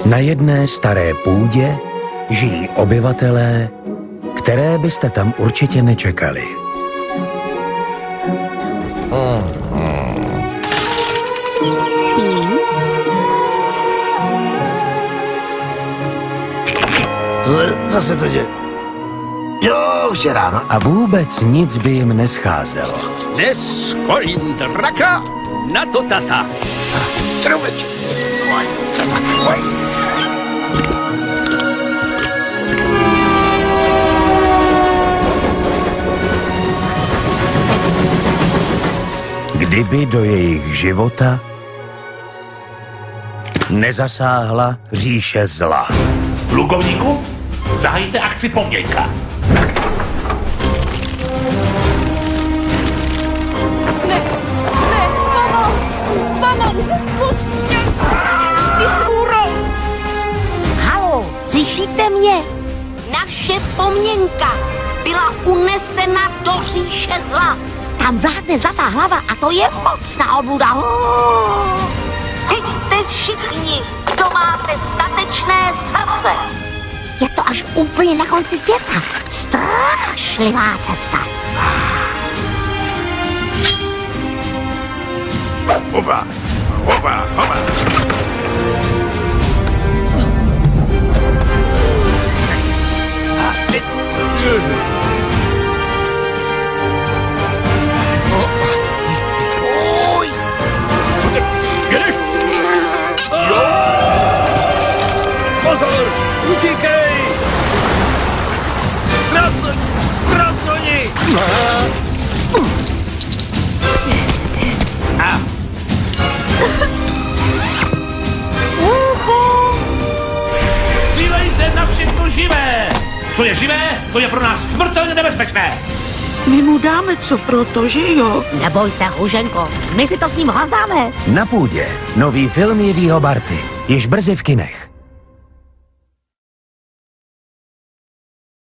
Na jedné staré půdě žijí obyvatelé, které byste tam určitě nečekali. Zase to děje. Jo, už je ráno. A vůbec nic by jim nescházelo. Dnes školím draka na to tata. Trubeč. Oj, co za... Oj. Kdyby do jejich života nezasáhla říše zla. Plukovníku, zahajte akci Poměňka. Haló, slyšíte mě? Naše Poměňka byla unesena do říše zla. Tam vládne zlatá hlava a to je mocná obluda. Chyťte všichni, kdo máte statečné srdce. Je to až úplně na konci světa. Strašlivá cesta. Hopa, hopa, hopa. Jedeš? Jo! Pozor! Utíkej! Praconi! Střílejte na všechno živé! Co je živé, to je pro nás smrtelně nebezpečné! My mu dáme co proto, že jo? Neboj se, Hůženko, my si to s ním rozdáme. Na půdě nový film Jiřího Barty, již brzy v kinech.